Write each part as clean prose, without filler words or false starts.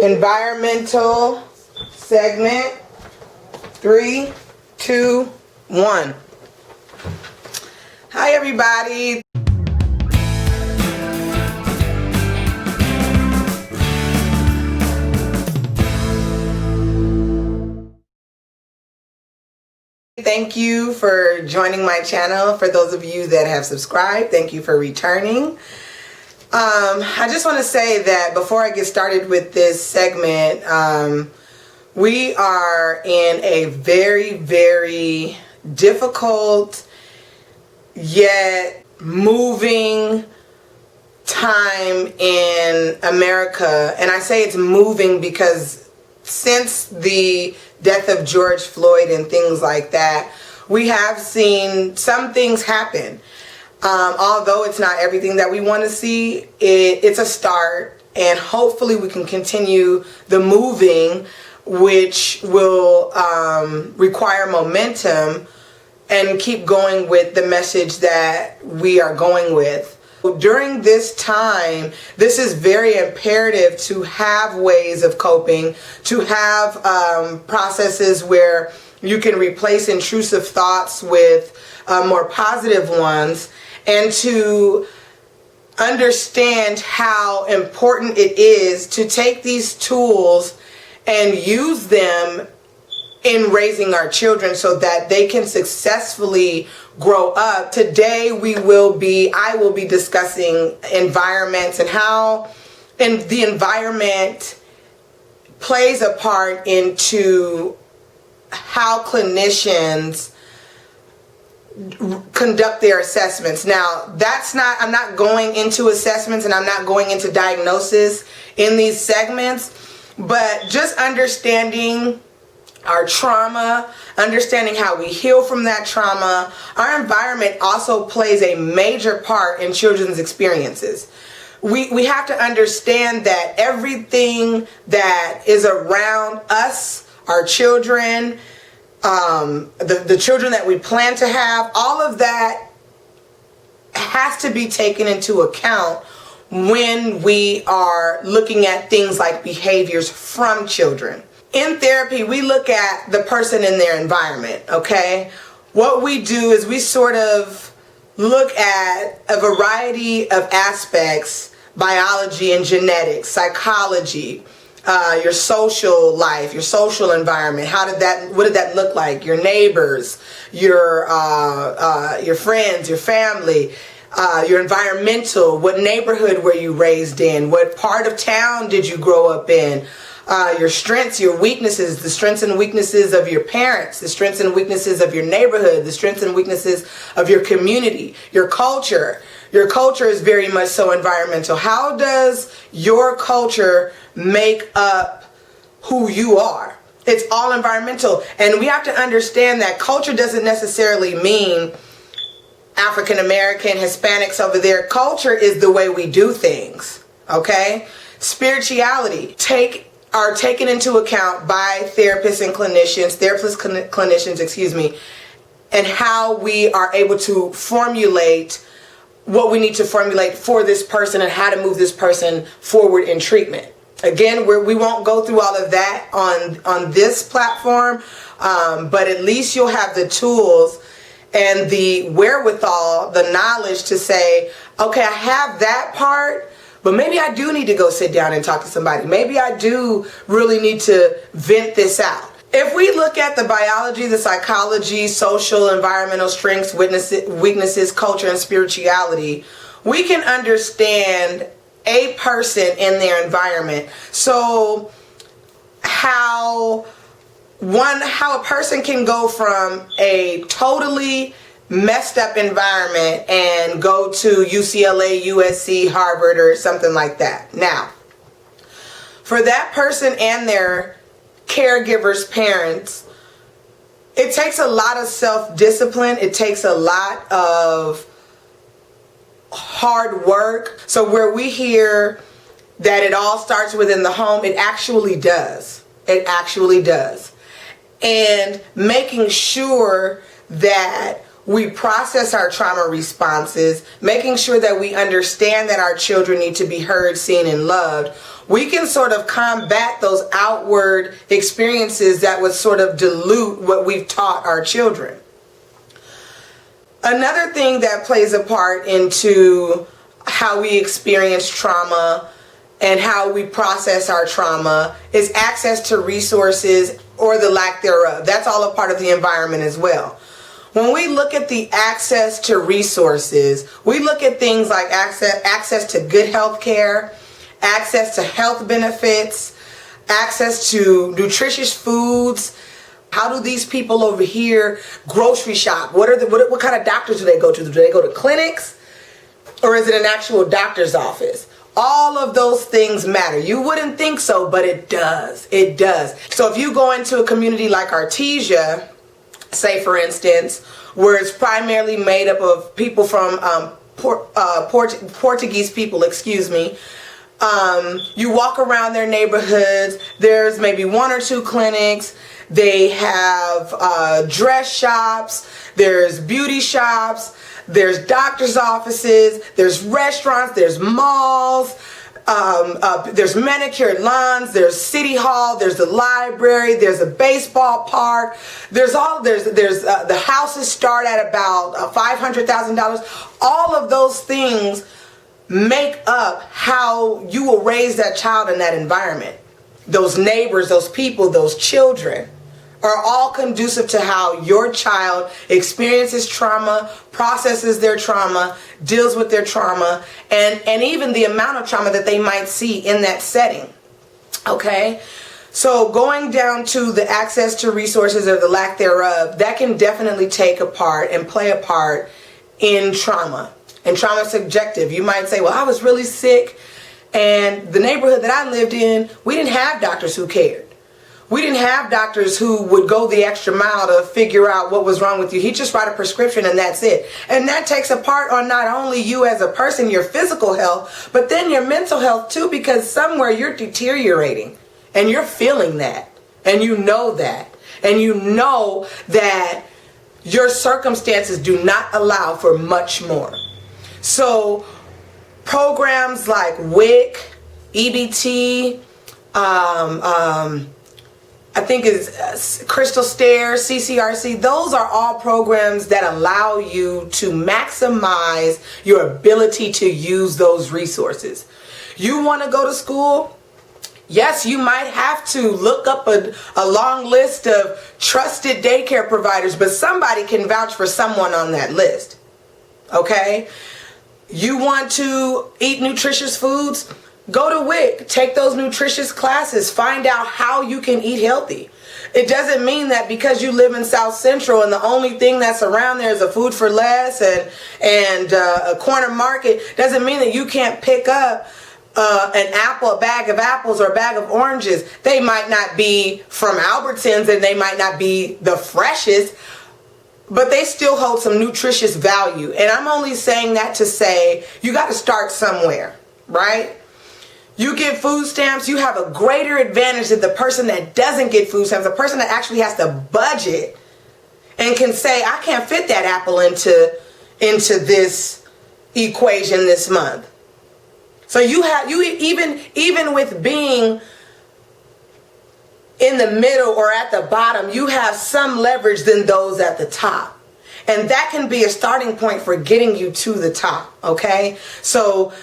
Environmental segment. 3, 2, 1. Hi, everybody. Thank you for joining my channel. For those of you that have subscribed, thank you for returning. I just want to say that before I get started with this segment, we are in a very, very difficult yet moving time in America. And I say it's moving because since the death of George Floyd and things like that, we have seen some things happen. Although it's not everything that we want to see, it's a start, and hopefully we can continue the moving, which will require momentum and keep going with the message that we are going with. During this time, this is very imperative to have ways of coping, to have processes where you can replace intrusive thoughts with more positive ones, and to understand how important it is to take these tools and use them in raising our children so that they can successfully grow up. Today I will be discussing environments and how the environment plays a part into how clinicians conduct their assessments. Now, I'm not going into assessments and I'm not going into diagnosis in these segments, but just understanding our trauma, understanding how we heal from that trauma. Our environment also plays a major part in children's experiences. We have to understand that everything that is around us, our children, the children that we plan to have, all of that has to be taken into account when we are looking at things like behaviors from children. In therapy, we look at the person in their environment, okay? What we do is we sort of look at a variety of aspects: biology and genetics, psychology, your social life, your social environment. What did that look like? Your neighbors, your friends, your family, your environmental. What neighborhood were you raised in? What part of town did you grow up in? Your strengths, your weaknesses, the strengths and weaknesses of your parents, the strengths and weaknesses of your neighborhood, the strengths and weaknesses of your community, your culture. Your culture is very much so environmental. How does your culture make up who you are? It's all environmental. And we have to understand that culture doesn't necessarily mean African American, Hispanics over there. Culture is the way we do things, okay? Spirituality are taken into account by therapists, clinicians, and how we are able to formulate what we need to formulate for this person and how to move this person forward in treatment. Again, we won't go through all of that on this platform, but at least you'll have the tools and the wherewithal, the knowledge to say, okay, I have that part, but maybe I do need to go sit down and talk to somebody. Maybe I do really need to vent this out. If we look at the biology, the psychology, social, environmental strengths, weaknesses, culture, and spirituality, we can understand a person in their environment. So how a person can go from a totally messed up environment and go to UCLA, USC, Harvard, or something like that. Now, for that person and their caregivers, parents, it takes a lot of self-discipline. It takes a lot of hard work. So where we hear that it all starts within the home, it actually does. It actually does. And making sure that we process our trauma responses, making sure that we understand that our children need to be heard, seen, and loved, we can sort of combat those outward experiences that would sort of dilute what we've taught our children. Another thing that plays a part into how we experience trauma and how we process our trauma is access to resources or the lack thereof. That's all a part of the environment as well. When we look at the access to resources, we look at things like access to good health care, access to health benefits, access to nutritious foods. How do these people over here grocery shop? What kind of doctors do they go to? Do they go to clinics? Or is it an actual doctor's office? All of those things matter. You wouldn't think so, but it does. It does. So if you go into a community like Artesia, say for instance, where it's primarily made up of people from Portuguese people, you walk around their neighborhoods, there's maybe 1 or 2 clinics, they have dress shops, there's beauty shops, there's doctor's offices, there's restaurants, there's malls, there's manicured lawns, there's city hall, there's the library, there's a baseball park, there's the houses start at about $500,000. All of those things make up how you will raise that child in that environment. Those neighbors, those people, those children are all conducive to how your child experiences trauma, processes their trauma, deals with their trauma, and even the amount of trauma that they might see in that setting. Okay? So going down to the access to resources or the lack thereof, that can definitely take a part and play a part in trauma. And trauma is subjective. You might say, well, I was really sick, and the neighborhood that I lived in, we didn't have doctors who cared. We didn't have doctors who would go the extra mile to figure out what was wrong with you. He'd just write a prescription and that's it. And that takes a part on not only you as a person, your physical health, but then your mental health too, because somewhere you're deteriorating and you're feeling that and you know that. And you know that your circumstances do not allow for much more. So programs like WIC, EBT, I think is Crystal Stairs, CCRC. Those are all programs that allow you to maximize your ability to use those resources. You want to go to school? Yes, you might have to look up a long list of trusted daycare providers, but somebody can vouch for someone on that list. Okay? You want to eat nutritious foods? Go to WIC, take those nutritious classes, find out how you can eat healthy. It doesn't mean that because you live in South Central and the only thing that's around there is a Food for Less and a corner market, doesn't mean that you can't pick up an apple, a bag of apples or a bag of oranges. They might not be from Albertsons and they might not be the freshest, but they still hold some nutritious value. And I'm only saying that to say you got to start somewhere, right? You get food stamps, you have a greater advantage than the person that doesn't get food stamps, the person that actually has to budget and can say, I can't fit that apple into this equation this month. So even with being in the middle or at the bottom, you have some leverage than those at the top. And that can be a starting point for getting you to the top, okay? So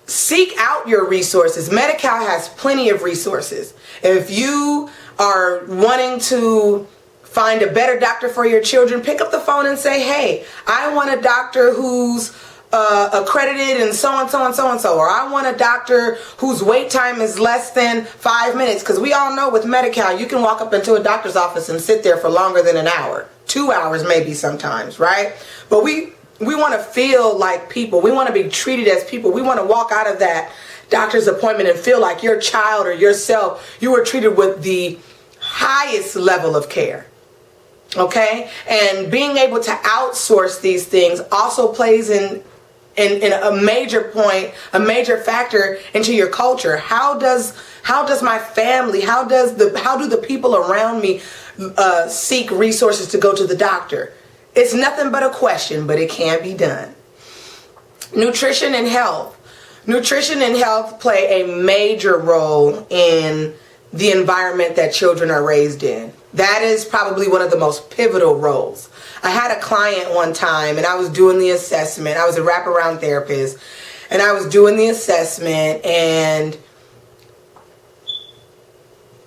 seek out your resources. Medi-Cal has plenty of resources. If you are wanting to find a better doctor for your children, pick up the phone and say, hey, I want a doctor who's accredited and so and so and so and so, or I want a doctor whose wait time is less than 5 minutes, because we all know with Medi-Cal you can walk up into a doctor's office and sit there for longer than an hour, 2 hours maybe sometimes, right? But we want to feel like people. We want to be treated as people. We want to walk out of that doctor's appointment and feel like your child or yourself, you were treated with the highest level of care. Okay? And being able to outsource these things also plays in a major point, a major factor into your culture. How does my family, how do the people around me seek resources to go to the doctor? It's nothing but a question, but it can be done. Nutrition and health. Nutrition and health play a major role in the environment that children are raised in. That is probably one of the most pivotal roles. I had a client one time and I was doing the assessment. I was a wraparound therapist and I was doing the assessment, and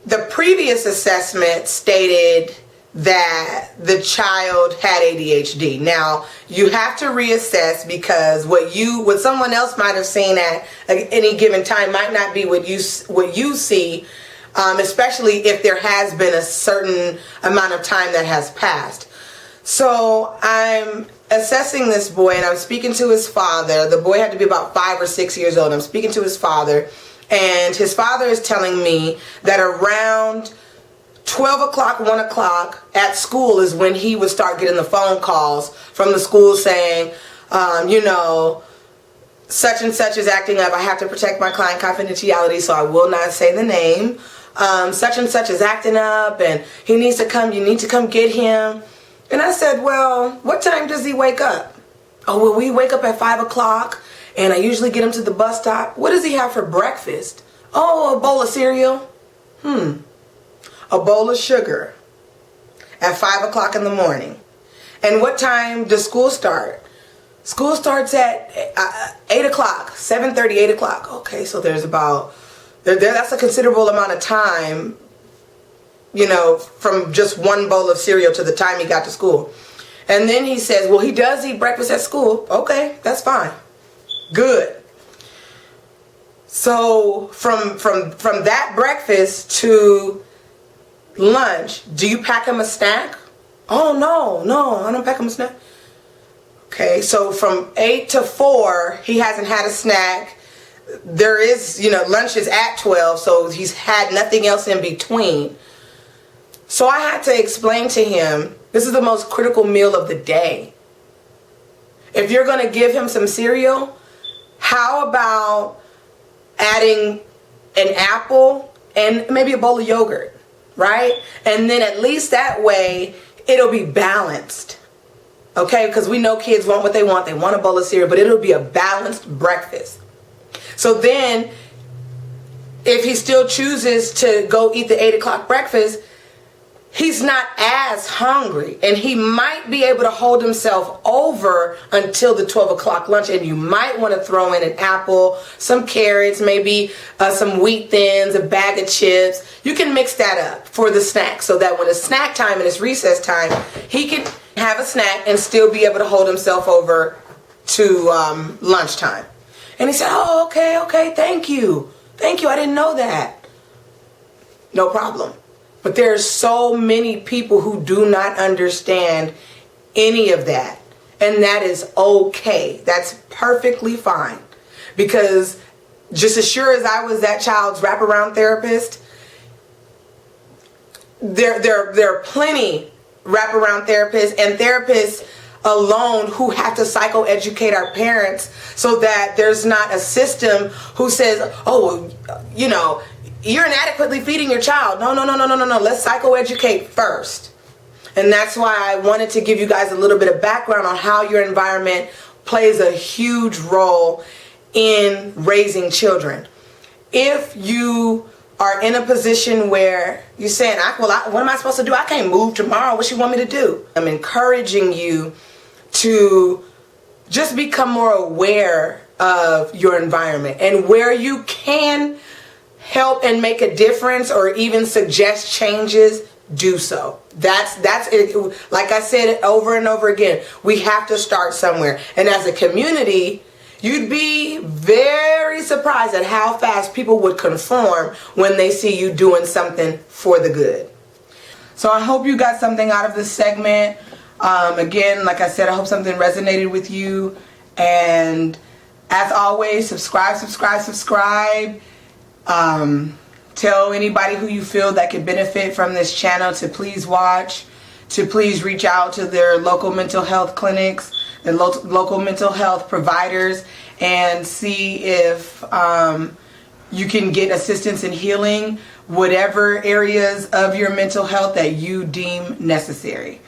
the previous assessment stated that the child had ADHD. Now, you have to reassess, because what someone else might have seen at any given time might not be what you see, especially if there has been a certain amount of time that has passed. So I'm assessing this boy and I'm speaking to his father. The boy had to be about 5 or 6 years old. I'm speaking to his father, and his father is telling me that around 12 o'clock, 1 o'clock at school is when he would start getting the phone calls from the school saying, such and such is acting up. I have to protect my client confidentiality, so I will not say the name. Such and such is acting up and he needs to come. You need to come get him. And I said, well, what time does he wake up? Oh, well, we wake up at 5 o'clock and I usually get him to the bus stop. What does he have for breakfast? Oh, a bowl of cereal. A bowl of sugar at 5 o'clock in the morning. And what time does school start? School starts at 8 o'clock, 7:30, 8 o'clock. Okay, so there's about, that's a considerable amount of time, from just one bowl of cereal to the time he got to school. And then he says, well, he does eat breakfast at school. Okay, that's fine. Good. So from that breakfast to lunch, do you pack him a snack? Oh, no, I don't pack him a snack. Okay, so from 8 to 4, he hasn't had a snack. There is, lunch is at 12, so he's had nothing else in between. So I had to explain to him, this is the most critical meal of the day. If you're going to give him some cereal, how about adding an apple and maybe a bowl of yogurt, right? And then at least that way, it'll be balanced. Okay, because we know kids want what they want. They want a bowl of cereal, but it'll be a balanced breakfast. So then, if he still chooses to go eat the 8 o'clock breakfast, he's not as hungry, and he might be able to hold himself over until the 12 o'clock lunch. And you might want to throw in an apple, some carrots, maybe some wheat thins, a bag of chips. You can mix that up for the snack, so that when it's snack time and it's recess time, he can have a snack and still be able to hold himself over to lunchtime. And he said, oh, okay, thank you, I didn't know that. No problem. But there's so many people who do not understand any of that. And that is okay. That's perfectly fine. Because just as sure as I was that child's wraparound therapist, there are plenty wraparound therapists and therapists alone who have to psychoeducate our parents, so that there's not a system who says, oh, you're inadequately feeding your child. No. Let's psychoeducate first. And that's why I wanted to give you guys a little bit of background on how your environment plays a huge role in raising children. If you are in a position where you're saying, what am I supposed to do? I can't move tomorrow. What you want me to do? I'm encouraging you to just become more aware of your environment, and where you can help and make a difference or even suggest changes, do so. That's it. Like I said over and over again, we have to start somewhere. And as a community, you'd be very surprised at how fast people would conform when they see you doing something for the good. So I hope you got something out of this segment. Again, like I said, I hope something resonated with you. And as always, subscribe. Tell anybody who you feel that could benefit from this channel to please watch, to please reach out to their local mental health clinics, the local mental health providers, and see if you can get assistance in healing whatever areas of your mental health that you deem necessary.